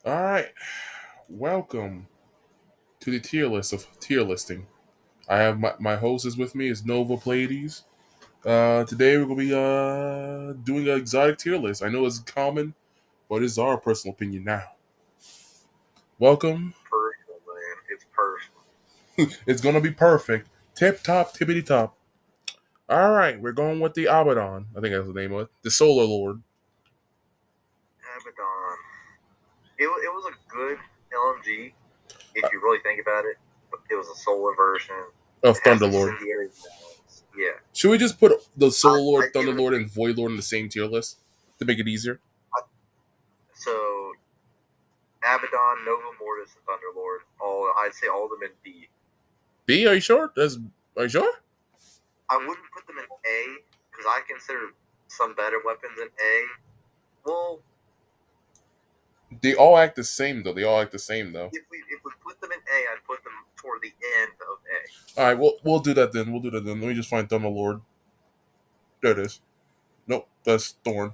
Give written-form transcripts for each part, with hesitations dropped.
All right, welcome to the tier list of tier listing. I have my host is with me is Nova Pleiades. Today we're gonna be doing an exotic tier list. I know it's common, but it's our personal opinion now. Welcome. Personal, man. It's personal. It's gonna be perfect. Tip top, tippity top. All right, we're going with the Abaddon. I think that's the name of it. The Solar Lord Abaddon. It was a good LMG if you really think about it. But it was a solar version. of It has Thunderlord. incendiary balance. Yeah. Should we just put the I, Solar I Lord, give Thunder it a Lord, B. and Void Lord in the same tier list to make it easier? So Abaddon, Nova Mortis, and Thunderlord. I'd say all of them in B. B? Are you sure? Are you sure? I wouldn't put them in A because I consider some better weapons in A. Well, They all act the same though. They all act the same though. if we put them in A, I'd put them toward the end of A. All right, we'll do that then. We'll do that then. Let me just find Thunder Lord. There it is. Nope, that's Thorn.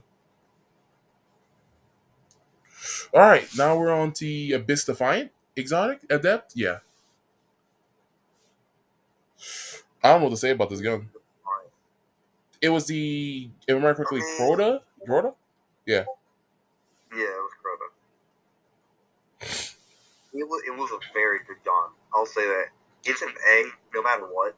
All right, now we're on to Abyss Defiant, Exotic, Adept. Yeah, I don't know what to say about this gun. It was the, if I remember I correctly, mean, Crota. Crota. Yeah. yeah, it was Crota. It was a very good gun. I'll say that it's an A no matter what.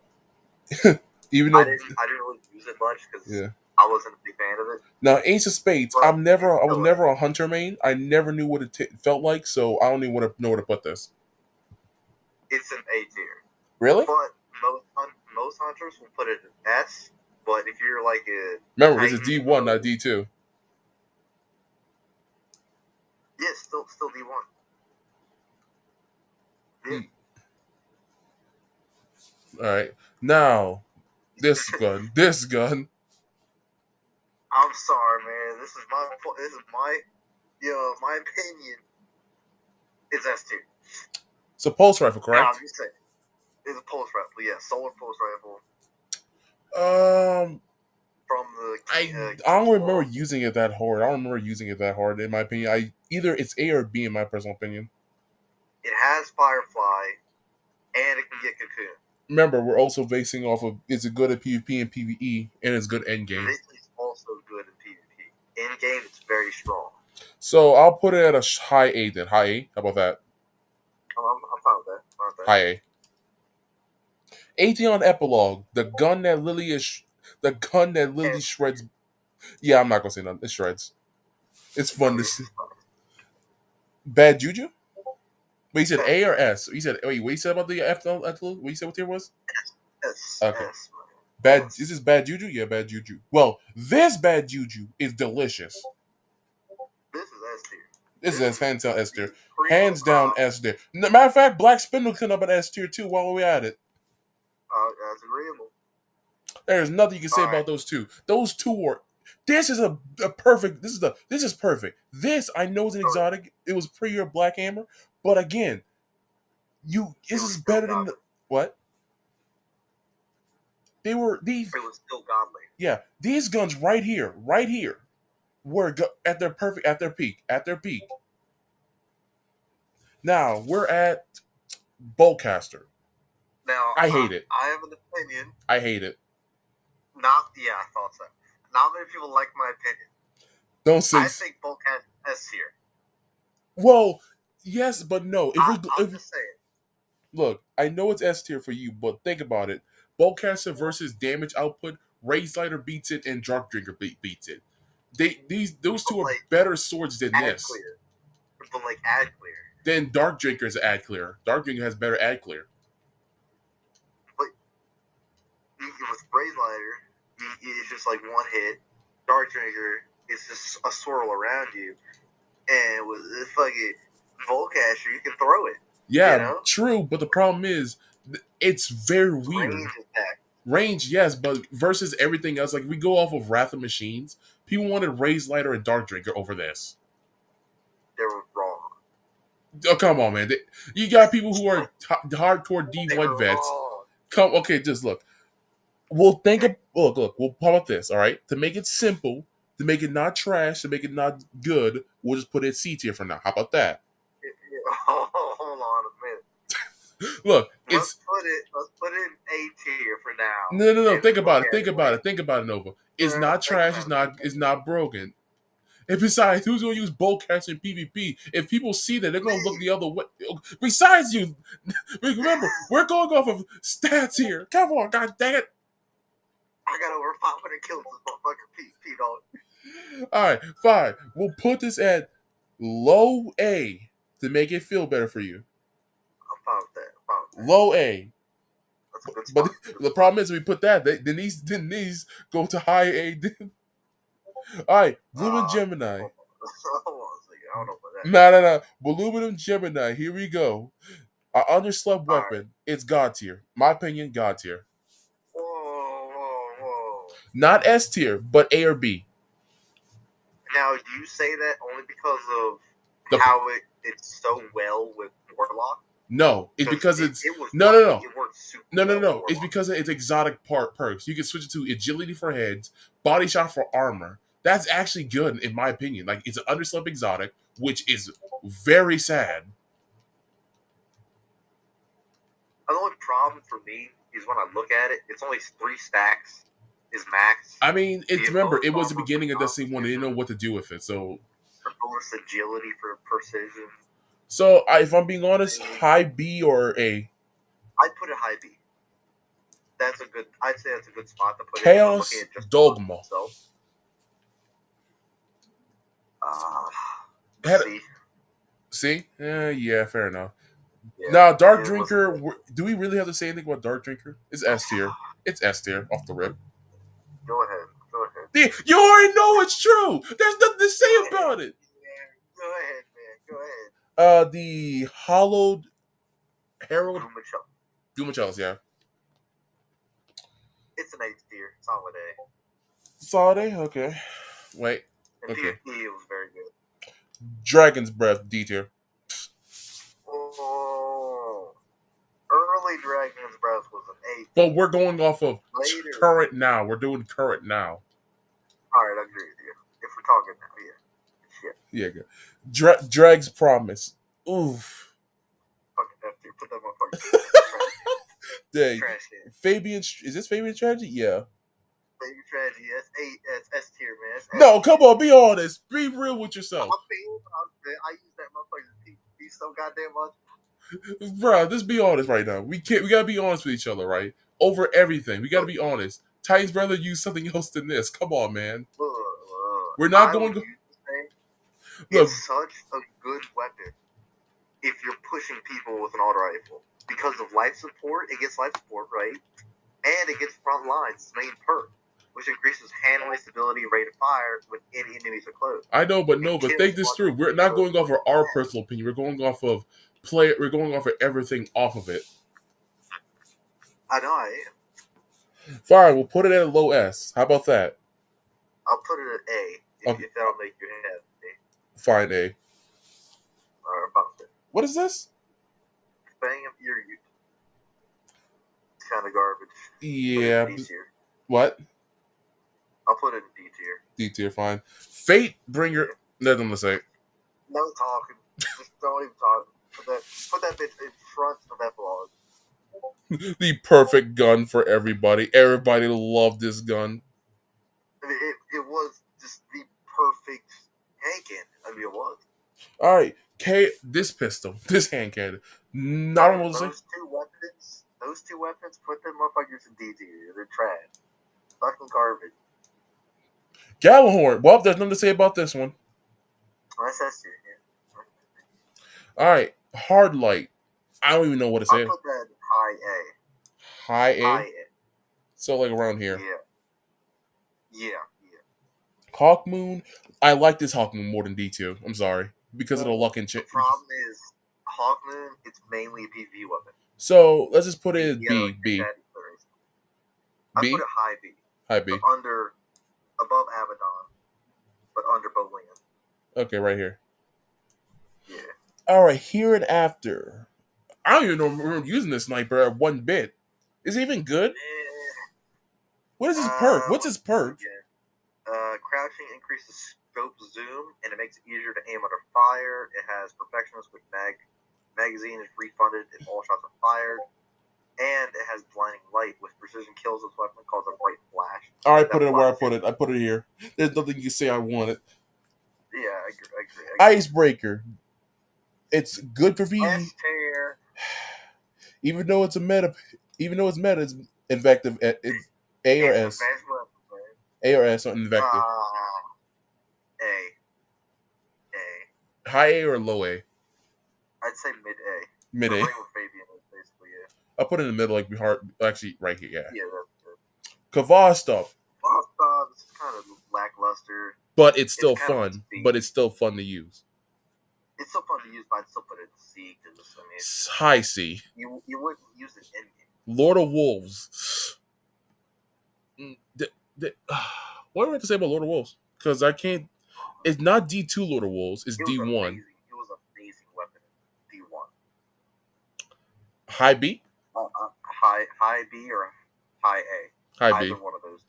Even I though, didn't really use it much because yeah. I wasn't a big fan of it. Now Ace of Spades. But I was still A. never a hunter main. I never knew what felt like, so I don't even want to know where to put this. It's an A tier. Really? But most hunters will put it in S. But if you're like a Remember, this is Titan, D1, not D2. yeah, still D1. Yeah. All right. Now, this gun. I'm sorry, man. This is my opinion. It's S tier. It's a pulse rifle, Now correct? I'm just saying, it's a pulse rifle. Yeah, solar pulse rifle Um, from the I don't remember Well, using it that hard. I don't remember using it that hard. In my opinion, I either it's A or B in my personal opinion. it has Firefly, and it can get Cocoon. Remember, we're also basing off of is it good at PvP and PvE, and it's good end game. This is also good in PvP. In game, it's very strong. So I'll put it at a high A then. High A. How about that? I'm fine with that. Fine with that. High A. Atheon Epilogue, the gun that Lily is, the gun that Lily S shreds. tier. Yeah, I'm not gonna say nothing. It shreds. It's I fun to mean, see. it's fine. Bad Juju. Wait, you said S A or tier. S? You said wait. What you said about the F? What you said? What tier was? S Okay. S man. Bad. Is S. this bad juju? Yeah, bad juju. Well, this bad juju is delicious. This is S tier. This This is is hands down S tier. the cream of Hands down S tier. Matter of fact, Black Spindle can up at S tier too. While we at it, that's agreeable. there's nothing you can say All right. about those two. Those two are. This is a perfect. This is perfect. This I know is an Oh, exotic. It was pre or Black Hammer, but again, it this was is still better than godly. what they were. These It was still godly. yeah, these guns right here, were at their perfect at their peak. Now we're at Bowcaster. Now, I hate it. I have an opinion. I hate it. I thought so. Not many people like my opinion. Don't say. I think Bulk has S tier. Well, yes, but no. I'm just saying. Look, I know it's S tier for you, but think about it. Bowcaster versus damage output, Rayslider beats it, and Dark Drinker beats it. Those two But are like, better swords than ad this. clear. But like, ad clear. Then Dark Drinker is ad clear. Dark Drinker has better ad clear. But with Braidlighter, it's just like one hit. Dark Drinker is just a swirl around you. And with this fucking Volcaster, you can throw it. Yeah, You know? true, but the problem is it's very weird. Range attack. Range, yes, but versus everything else, like we go off of Wrath of Machines, people wanted Rayslider and Dark Drinker over this. They were wrong. Oh, come on, man. You got people who are hardcore They were D1 vets. wrong. Come, okay, just look. We'll think of, look, we'll how about this, all right? To make it simple, to make it not trash, to make it not good, we'll just put it C tier for now. How about that? Look, Let's it's put it in A tier for now. no. And Think look about it. at Think it about later. it. Think about it, Nova. It's not Think trash. about it. It's not broken. And besides, who's going to use Bowcats in PvP? If people see that, they're going to look the other way. Besides you, remember, we're going off of stats here. Come on, god dang it. I got over 500 kills with motherfucker PvP, dog. All right, fine. We'll put this at low A to make it feel better for you. I'm fine with that. I'm fine with that. Low A. That's a good But spot. the problem is, we put that, then these go to high A. All right, Lumen Gemini. Hold on a second. I don't know about that. No. Voluminum Gemini. Here we go. Our underslept weapon. Right. It's God tier. My opinion, God tier. Whoa. Not S tier, but A or B. Now, do you say that only because of The- how it's so well with Warlock? No, it's because it's it was no. It worked super well with No. Warlock. It's because it's exotic perks. You can switch it to agility for heads, body shot for armor. That's actually good in my opinion. Like it's an underslept exotic, which is very sad. The only problem for me is when I look at it, it's only 3 stacks is max. I mean, it's remember it was the armor beginning of for Destiny 1. They didn't know what to do with it, so for bonus agility for precision. So if I'm being honest, high B or A. I'd put it high B. I'd say that's a good spot to put Chaos it. Chaos Dogma. C. See? Yeah, fair enough. Yeah, Now, Dark Drinker, do we really have to say anything about Dark Drinker? It's S tier. It's S tier off the rip. Go ahead. You already know it's true. There's nothing to say about it. Yeah, go ahead, man. Go ahead. The Hollowed Herald. Doomachels, yeah. It's an A tier. Solid A. Solid A? Okay. Wait. And Okay. PvP, it was very good. Dragon's Breath, D tier. Oh. Early Dragon's Breath was an A tier. But we're going off of Later. current now. We're doing current now. Alright, I agree with you. If we're talking now, yeah. Shit. Yeah, good. Drag's Promise. Oof. Fucking F tier. Put that motherfucker. Dang. Trash can. Fabian, is this Fabian Strategy? Yeah. Baby tragedy. That's S tier, man. That's No, come on, be honest. Be real with yourself. I use that motherfucker PvP so goddamn much. Bro, just be honest right now. We gotta be honest with each other, right? Over everything. We gotta be honest. Titans rather use something else than this. Come on, man. We're not going to. It's such a good weapon if you're pushing people with an auto rifle. Because of life support, it gets life support, right? And it gets front lines, main perk, which increases handling, stability, and rate of fire when any enemies are close. I know, but think this through. We're not going off of our personal opinion. We're going off of We're going off of everything off of it. I know I am. Fine, we'll put it at a low S. How about that? I'll put it at A if that'll make your head A. Fine, A. Or about it. What is this? Bang of ear you. It's kind of garbage. Yeah. D tier. What? I'll put it in D tier. D tier, fine. Fate Bringer. Nothing to say. No talking. Just don't even talk. Put that bitch in front of epilogue. The perfect gun for everybody. Everybody loved this gun. It was just the perfect hand cannon. I mean, it was. All right, this pistol, this hand cannon. Not able to say. Those two weapons, put them motherfuckers in D tier. They're trash. Fucking garbage. Gallahorn. Well, there's nothing to say about this one. That's S tier. Yeah. All right, Hard Light. I don't even know what to say. I'll put that high A. High A. High A. So like around here. Yeah. Hawk Moon. I like this Hawk Moon more than D2. I'm sorry. Because of the luck and The problem is, Hawk Moon, it's mainly a PvP weapon. So let's just put it as B. I B. put it high B. High B. Above Abaddon, but under Bolian. Okay, right here. Yeah. All right, here and after. I don't even know if we're using this sniper at 1 bit. Is it even good? What is his perk? What's his perk? Crouching increases scope zoom, and it makes it easier to aim under fire. It has perfectionist with magazine is refunded if all shots are fired. And it has blinding light with precision kills. This weapon called a bright flash. All right, put it where I put it. I put it here. There's nothing you can say I want it. Yeah, I agree. Icebreaker. It's good for V. S-tier. Even though it's meta, it's invective. It's A or S. A or S on invective. A. High A or low A? I'd say mid A. Mid A. I'll put it in the middle, like hard. Actually, right here. Yeah. Yeah, that's good. Kavastov. Kavastov is kind of lackluster. But it's still fun. But it's still fun to use. It's still fun to use, but I'd still put it in C because high C. You wouldn't use it in game. Lord of Wolves. What do I have to say about Lord of Wolves? Because I can't. It's not D2 Lord of Wolves. It's D1. It was an amazing weapon in D1. High B? High B or high A? High Either B. one of those.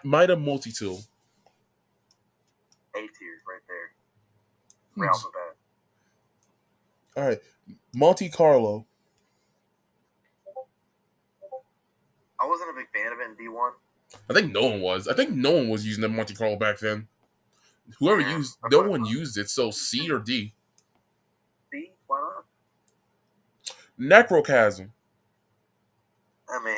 Mida multi-tool. A tier right there. Right off the bat. All right. Monte Carlo. I wasn't a big fan of it in D1. I think no one was. I think no one was using the Monte Carlo back then. Whoever used, no one used it. So C or D. C? Why not? Necrochasm. I mean,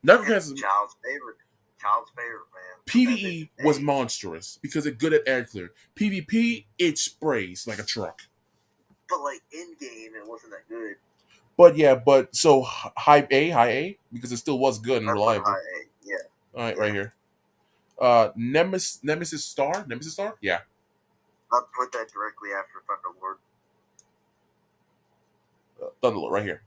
Necrochasm. Child's favorite. Child's favorite, man. PvE was monstrous because it's good at air clear. PvP, it sprays like a truck. But like in game, it wasn't that good. But yeah, so high A, because it still was good and reliable. High A, yeah. All right, right here. Nemesis Star? Yeah. I'll put that directly after Thunderlord. Thunderlord, right here.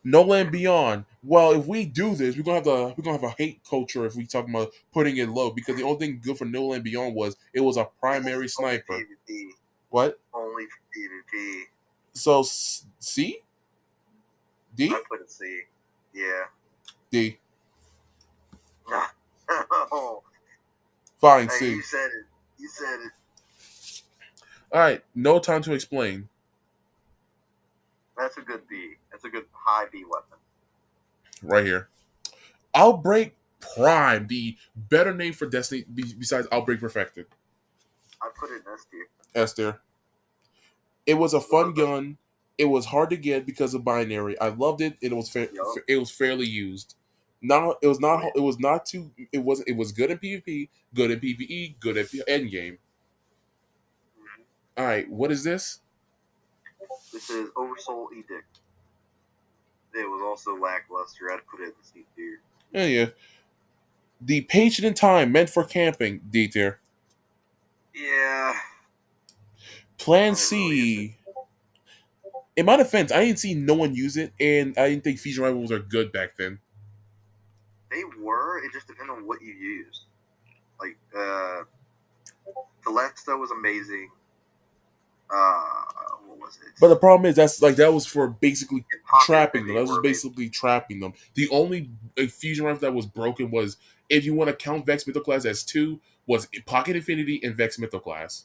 No Land Beyond. Well, if we do this, we're gonna have a hate culture if we talk about putting it low, because the only thing good for No Land Beyond was it was a primary sniper. PvP. What? Only for PvP. So C? D? I put it C. Yeah. D. Oh. Fine, Hey, C. you said it. All right, No Time to Explain. That's a good B. That's a good high B weapon. Right here. Outbreak Prime, the better name for Destiny besides Outbreak Perfected. I put it in S tier. S tier. It was a fun gun. It was hard to get because of binary. I loved it. It was it was fairly used. It was good in PvP, good in PvE, good at endgame. Mm-hmm. All right, what is this? This is Oversoul Edict. It was also lackluster. I'd put it in the C tier. Yeah. The Patient in Time, meant for camping, D tier. Yeah. Plan C. In my defense, I didn't see no one use it, and I didn't think fusion rifles are good back then. They were. It just depended on what you used. Like, Telesto was amazing. What was it? But the problem is that was for basically trapping them. That was basically trapping them. The only fusion rifle that was broken was, if you want to count Vex Mythoclast as 2, was Pocket Infinity and Vex Mythoclast.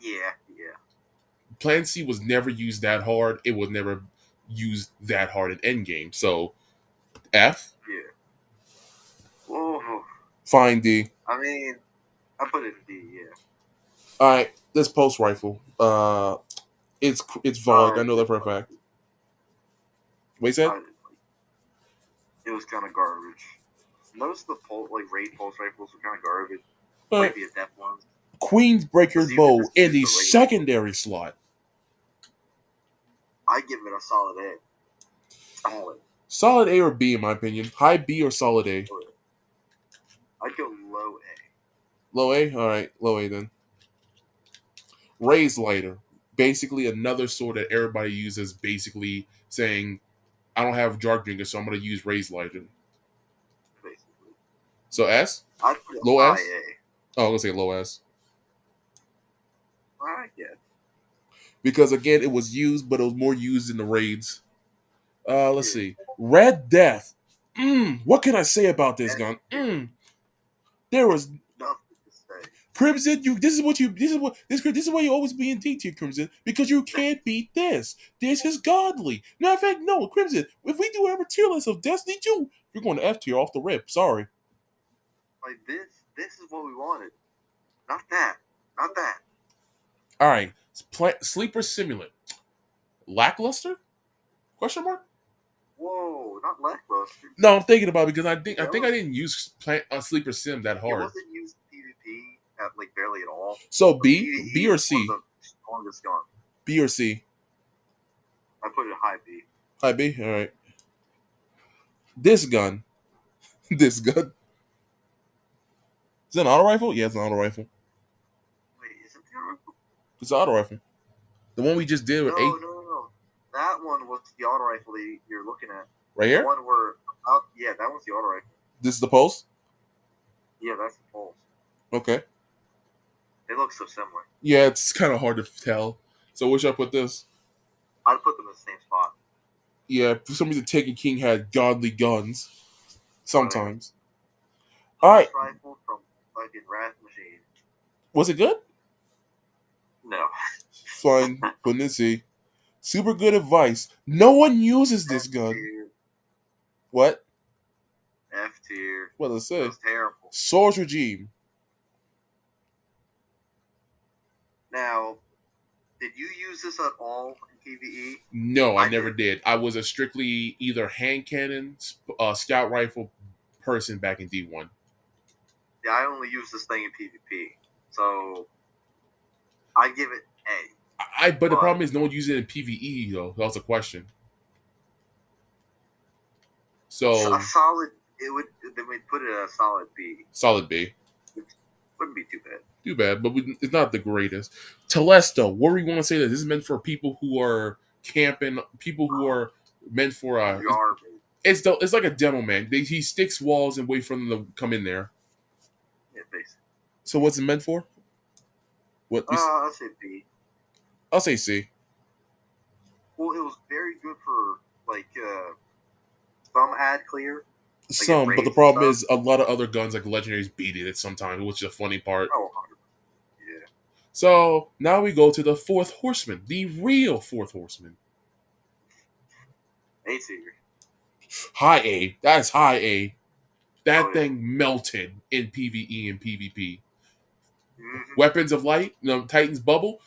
Yeah. Plan C was never used that hard. It was never used that hard in endgame. So, F? Yeah. Ooh. Fine, D. I mean, I put it in D, yeah. All right, this pulse rifle. It's Vogue. I know that for a fact. What you said? It was kind of garbage. Most of the raid pulse rifles were kind of garbage. Maybe a depth one. Queensbreaker bow in the secondary slot. I give it a solid A. Solid A or B, in my opinion. High B or solid A? I'd go low A. Low A? All right, low A then. Raise Lighter. Basically another sword that everybody uses, basically saying, I don't have Darkbringer, so I'm going to use Raise Lighter. Basically. So S? I'd put it low high S? A. Oh, I'm going to say low S. Yeah. Because, again, it was used, but it was more used in the raids. Let's see. Red Death. What can I say about this gun? There was... nothing to say. Crimson, this is why you always be in D tier, Crimson, because you can't beat this. This is godly. Matter of fact, no, Crimson, if we do ever tier list of Destiny 2, you're going to F tier off the rip. Sorry. Like this is what we wanted. Not that. Not that. All right. Sleeper Simulant. Lackluster? Question mark? Whoa, not lackluster. No, I'm thinking about it because I think I didn't use Sleeper Sim that hard. It wasn't used PvP at like barely at all. So B or C? The strongest gun. B or C? I put it high B. High B? All right. This gun. This gun. Is it an auto rifle? Yeah, it's an auto rifle. Wait, is it the rifle? It's an auto rifle. The one we just did with No. That one was the auto rifle that you're looking at. Right here? The one where, yeah, that one's the auto rifle. This is the Pulse? Yeah, that's the Pulse. Okay. They look so similar. Yeah, it's kind of hard to tell. So where should I put this? I'd put them in the same spot. Yeah, for some reason Taken King had godly guns. Sometimes. Pulse Alright. rifle from fucking Wrath Machine. Was it good? No. Fine. Putting in C. Super good advice. No one uses this gun. F-tier. What? F tier. What does it say? That was terrible. Source Regime. Now, did you use this at all in PvE? No, I never did. I was a strictly either hand cannon, scout rifle person back in D1. Yeah, I only use this thing in PvP. So, I give it A. But the problem is no one uses it in PvE though. That was a question. So a solid, they would put it at a solid B. Solid B. Wouldn't be too bad. Too bad, but it's not the greatest. Telesto, what do you want to say that this is meant for people who are camping, people who are meant for it's like a demo man. He sticks walls and wait for them to come in there. Yeah, basically. So what's it meant for? What? I'll say B. I'll say C. Well, it was very good for like some ad clear. Some, but the problem is a lot of other guns like legendaries beat it sometimes, which is the funny part. Oh, 100%. Yeah. So now we go to the fourth horseman, the real fourth horseman. A tier. High A. That's high A. That thing melted in PvE and PvP. Mm-hmm. Weapons of Light, Titan's Bubble.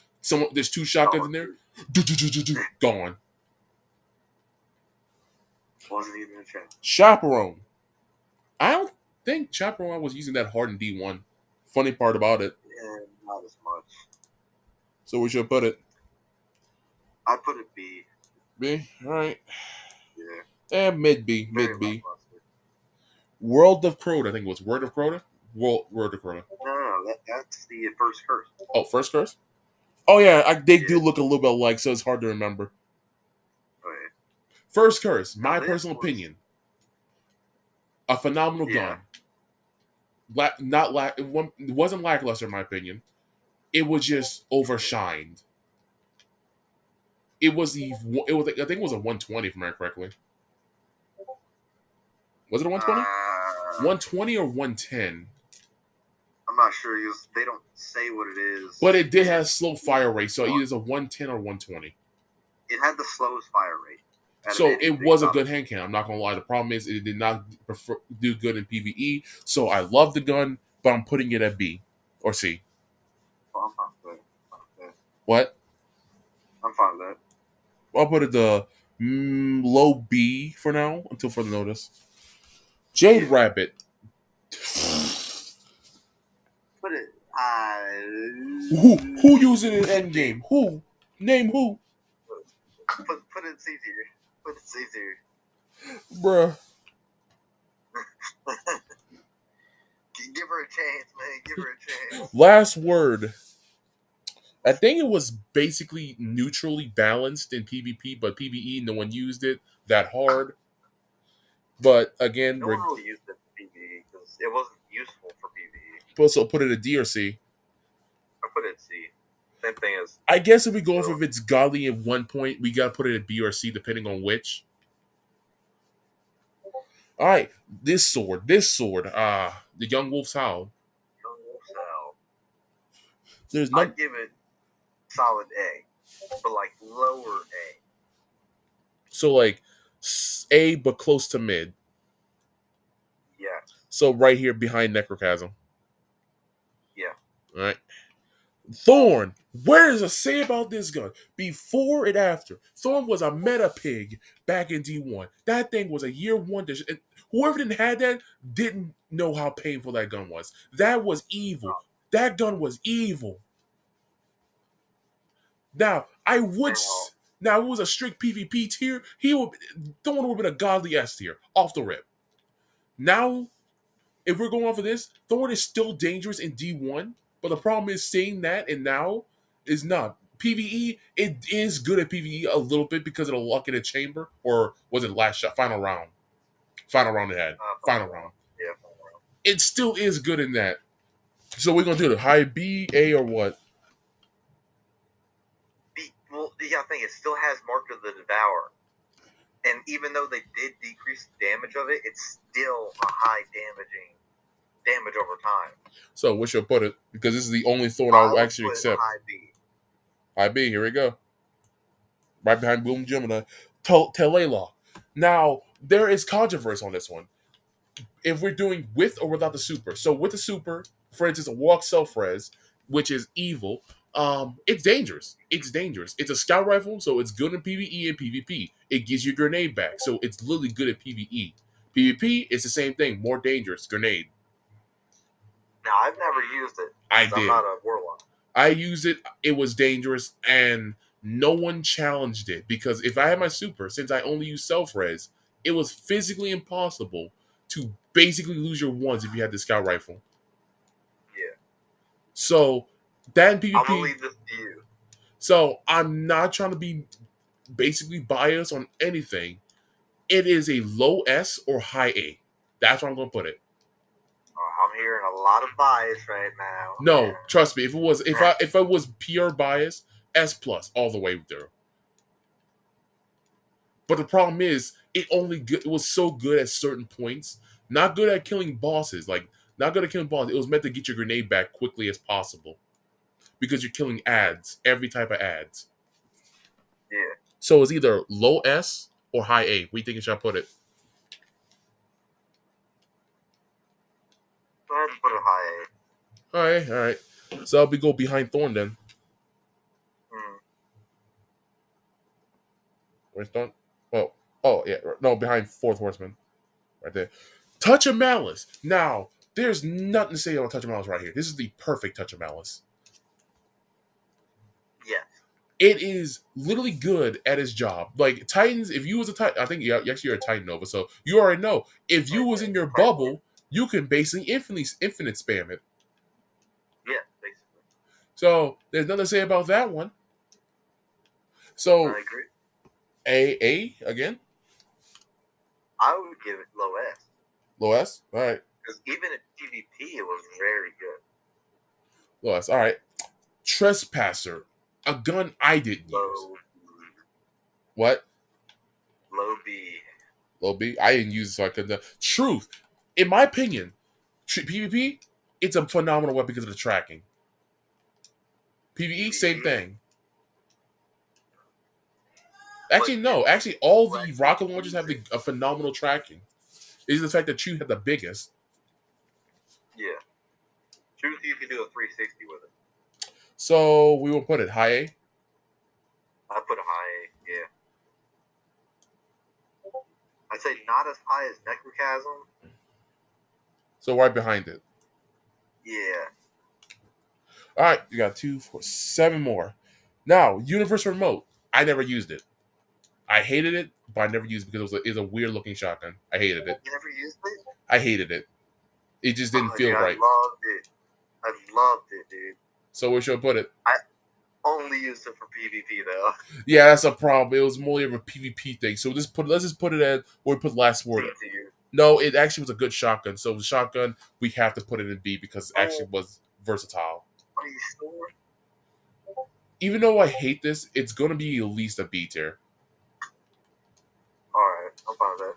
There's 2 shotguns in there. Gone. Wasn't even a chance. Chaperone. I don't think Chaperone was using that hard in D1. Funny part about it. Yeah, not as much. So we should put it. I put it B. B? Alright. Yeah. Mid B. Mid B. World of Crota, I think it was. Word of Crota? Word of Crota. No, that's the first curse. Oh, first curse? Oh, yeah, they do look a little bit alike, so it's hard to remember. Oh, yeah. First curse, my personal opinion. A phenomenal gun. It wasn't lackluster, in my opinion. It was just overshined. I think it was a 120, if I remember correctly. Was it a 120? 120 or 110? I'm not sure. They don't say what it is. But it did have slow fire rate, so either it's a 110 or 120. It had the slowest fire rate. So it was a good hand cannon. I'm not going to lie. The problem is it did not do good in PvE. So I love the gun, but I'm putting it at B or C. Well, I'm fine with that. What? I'm fine with that. I'll put it the low B for now until further notice. Jade Rabbit. Put it. Who uses it in endgame? Who? Name who? Put it C tier. Put it C tier. Bruh. Give her a chance, man. Give her a chance. Last word. I think it was basically neutrally balanced in PvP, but PvE, no one used it that hard. But again, no one really used it in PvE because it wasn't useful for PvE. Also, put it at D or C. I put it at C. Same thing as. I guess if we go off if it's godly at one point, we gotta put it at B or C, depending on which. All right, this sword, the Young Wolf's Howl. Young Wolf's Howl. There's I'd none. give it solid A, but like lower A. So like A, but close to mid. Yes. So right here behind Necrochasm. Yeah. All right. Thorn. What does it say about this gun? Before and after. Thorn was a meta pig back in D1. That thing was a year one. Whoever didn't have that didn't know how painful that gun was. That was evil. That gun was evil. Now, Now, now if it was a strict PvP tier, Thorn would have been a godly S tier off the rip. Now, if we're going off of this, Thorn is still dangerous in D1, but the problem is saying that and now is not. PvE, it is good at PvE a little bit because of the luck in the chamber, or was it last shot? Final round. Final round it had. Final round. Yeah. It still is good in that. So we're going to do it. High B, A, or what? B. Well, the thing, it still has Mark of the Devourer. And even though they did decrease the damage of it, it's still a high damage over time. So where should I put it? Because this is the only Thorn I'll actually accept. High B. High B, here we go. Right behind Boom Gemini. Telela. Now, there is controversy on this one. If we're doing with or without the super. So with the super, for instance, a walk self-res, which is evil, it's dangerous. It's dangerous. It's a scout rifle, so it's good in PvE and PvP. It gives you grenade back, so it's literally good at PvE. PvP, it's the same thing, more dangerous, grenade. Now, I've never used it. I did. I'm not a warlock. I used it, it was dangerous, and no one challenged it, because if I had my super, since I only use self-res, it was physically impossible to basically lose your ones if you had the scout rifle. Yeah. So, that in PvP... I'm gonna leave this to you. So, I'm not trying to be basically biased on anything. It is a low S or high A. That's where I'm going to put it. I'm hearing a lot of bias right now. No, trust me. If I was pure bias, S plus all the way through. But the problem is, it was so good at certain points. Not good at killing bosses. Like, not good at killing bosses. It was meant to get your grenade back quickly as possible. Because you're killing ads. Every type of ads. Yeah. So it's either low S or high A. Where do you think I should put it? Go ahead and put it high A. All right. So we go behind Thorn then. Where's Thorn? Oh yeah. No, behind Fourth Horseman. Right there. Touch of Malice. Now, there's nothing to say about Touch of Malice right here. This is the perfect Touch of Malice. Yes. It is literally good at its job. Like, Titans, if you was a Titan, I think you're a Titan Nova, so you already know. If you was in your bubble, you can basically infinite spam it. Yeah, basically. So, there's nothing to say about that one. So, I agree. A again? I would give it low S. Low S? All right. Because even at PvP, it was very good. Low S. All right. Trespasser. A gun I didn't use. What? Low B. Low B? I didn't use it, so I couldn't. Truth. In my opinion, PvP, it's a phenomenal weapon because of the tracking. PvE, same thing. Actually, no. Actually, all the rocket launchers have a phenomenal tracking. It's the fact that Truth had the biggest. Yeah. Truth, you can do a 360 with it. So, we will put it high A? I put a high A, yeah. I'd say not as high as Necrochasm. So, right behind it. Yeah. All right, you got 2, 4, 7 more. Now, Universal Remote. I never used it. I hated it, but I never used it because it was a weird looking shotgun. I hated it. You never used it? I hated it. It just didn't feel right. I loved it, dude. So where should I put it? I only used it for PvP though. Yeah, that's a problem. It was more of a PvP thing. So let's just put it at where we put last word. No, it actually was a good shotgun. So the shotgun, we have to put it in B because it actually was versatile. Are you sure? Even though I hate this, it's gonna be at least a B tier. Alright, I'm fine with that.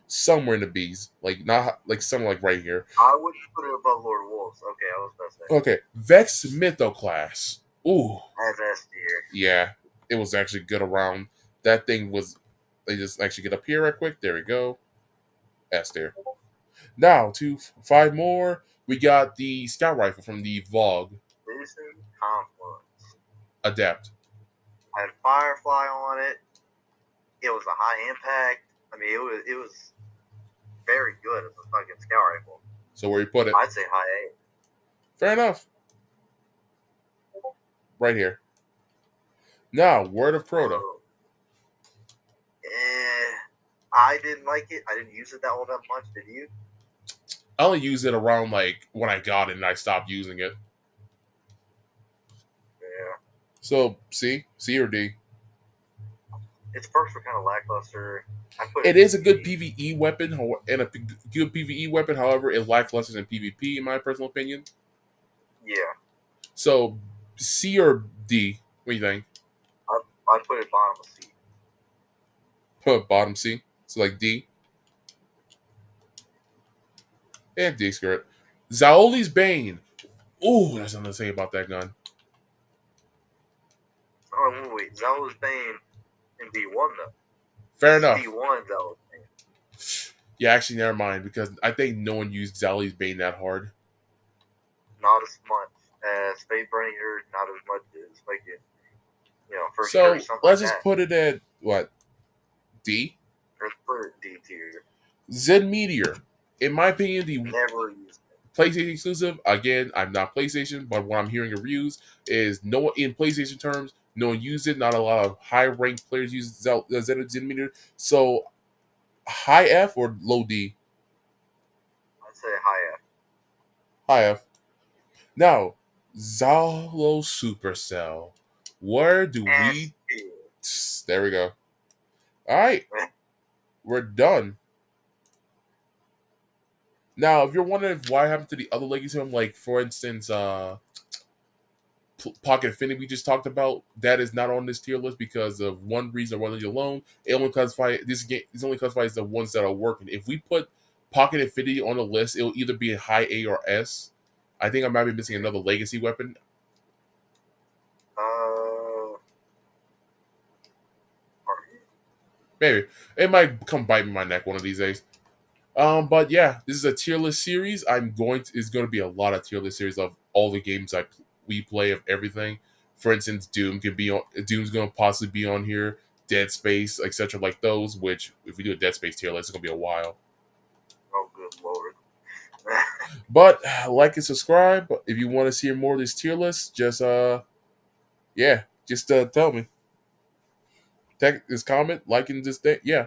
somewhere in the B's, like not like somewhere like right here. I wouldn't put it above Lord Wolves. Okay, I was about to say. Okay, Vex Mytho class. Ooh, That's S tier. yeah, it was actually good around. That thing was. They just actually get up here right quick. There we go. S tier. Now to 5 more. We got the scout rifle from the Vogue Citizen Confluence. Adept. I had Firefly on it. It was a high impact. I mean, it was very good as a fucking scout rifle. So where you put it? I'd say high A. Fair enough. Right here. Now, Word of Proto. I didn't like it. I didn't use it all that much. Did you? I only used it around like when I got it and I stopped using it. Yeah. So C or D? Its perks were kind of lackluster. It is a good PvE weapon and a good PvE weapon. However, it lackluster in PvP, in my personal opinion. Yeah. So C or D? What do you think? I'd put it bottom of C. Put bottom C. So like D. And D skirt. Zaoli's Bane. Ooh, there's something to say about that gun. Oh wait, Zaoli's Bane in V1 though. Fair enough. V1 Zaoli's Bane. Yeah, actually, never mind, because I think no one used Zaoli's Bane that hard. Not as much as Fatebringer, not as much as like it, first so year, something let's like just that. put it at what? D? Let's put it D tier. Zen Meteor. In my opinion, the Never used it. PlayStation exclusive. Again, I'm not PlayStation, but what I'm hearing in reviews is no one in PlayStation terms, no one used it. Not a lot of high ranked players use Zen Meteor. So high F or low D? I'd say high F. High F. Now, Zalo Supercell. Where do we? There we go. All right, we're done. Now, if you're wondering why happened to the other legacy, like for instance, Pocket Infinity we just talked about, that is not on this tier list because of one reason or one reason alone. It only classifies this game. It only classifies the ones that are working. If we put Pocket Infinity on the list, it will either be a high A or S. I think I might be missing another legacy weapon. Maybe it might come bite me in my neck one of these days. But yeah, this is a tier list series. It's going to be a lot of tier list series of all the games we play of everything. For instance, Doom can be on. Doom's going to possibly be on here. Dead Space, etc., like those. Which, if we do a Dead Space tier list, it's going to be a while. Oh, good lord! But like and subscribe if you want to see more of this tier list. Just tell me. Text this comment, like, and just yeah.